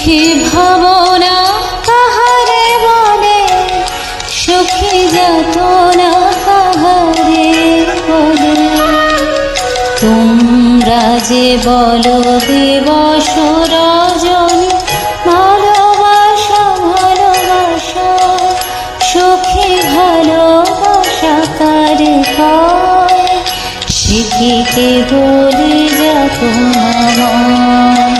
সুখী ভাবনা কাহারে বলে, সুখী যাতনা কাহারে বলে। তোমরা যে বলো দিবস রজনী, ভালোবাসা ভালোবাসা, সুখী ভালোবাসা কারে কয়, সে কি কেবলি যাতনা নয়,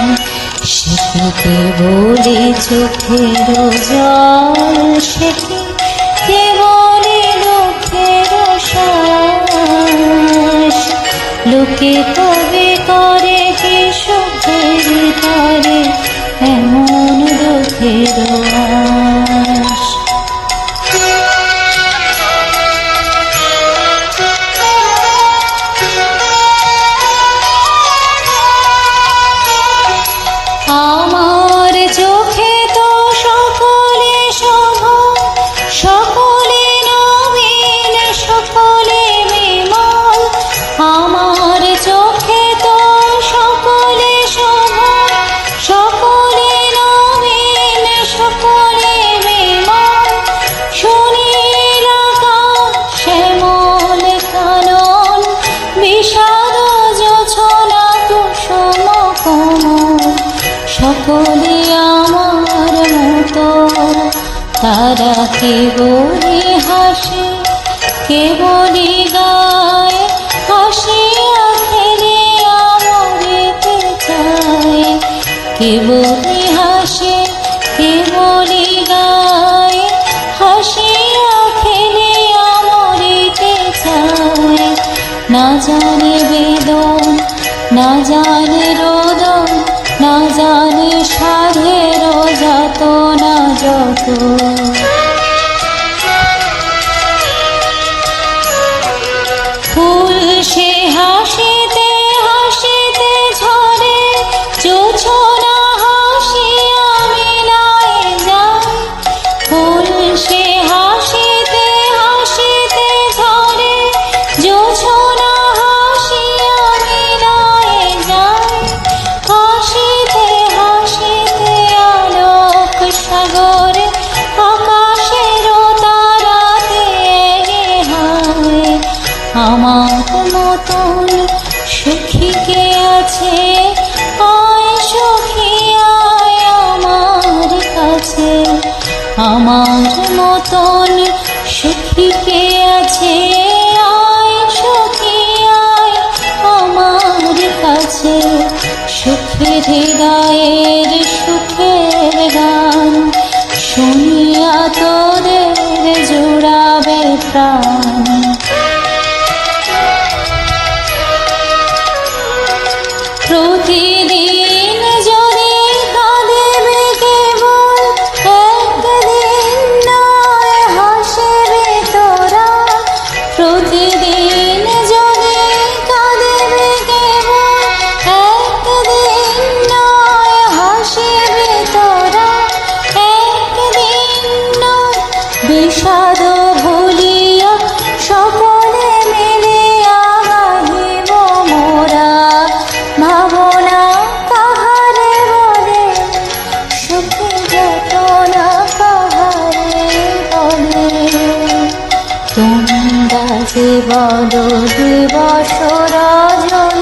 সে কি কেবলি চোখের জল, সে কি কেবলি দুঃখের শ্বাস। লোকে কবে করে কি সুখের তরে এমন দুঃখের আশ। আমার চোখে তো সকলে শোভা, সকলে নবীন, সকলে বিমল। আমার চোখে তো সকলে শোভা, সকলে নবীন, সকলে বিমল। সুনীল আকাশ, শ্যামল কানন, বিষাদ জোছনা কুসুম কোমল। সকলে আমার মতো, তারা কেবলি হাসে, কেবলি গায়, হাসিয়া খেলিয়া মরিতে চায়। কেবলি হাসে, কেবলি গায়, হাসিয়া খেলিয়া মরিতে চায়। না জানে বেদন, না জানে রোদন, না জানে সাধের যাতনা যত। ফুল সে হাসিতে হাসিতে ঝরে, জোছনা হাসিয়া মিলায় যায়। ফুল সে হাসিতে হাসিতে ঝরে, জোছনা হাসিয়া মিলায় যায়। হাসিতে হাসিতে আলোক সাগরে, আকাশের তারাতে হায়। আমার মতন সুখী কে আছে, আয় সখী আয় আমার কাছে। আমার মতন সুখী কে আছে, আয় সখী আয় আমার কাছে। সুখের গায়ের সুখের গান, শুনিয়া তোদের জুড়াবে প্রাণ। প্রতিদিন যদি কাঁদিবে কেবল, একদিন নয় হাসিবে তোরা। প্রতিদিন যদি কাঁদিবে কেবল, একদিন নয় হাসিবে তোরা। একদিন নয় বিষাদ ভুলিয়া, সকলে মিলিয়া গাহিব মোরা। ভাবনা কাহারে বলে, সুখী যাতনা কাহারে বলে। তোমরা যে বলো দিবস রজনী,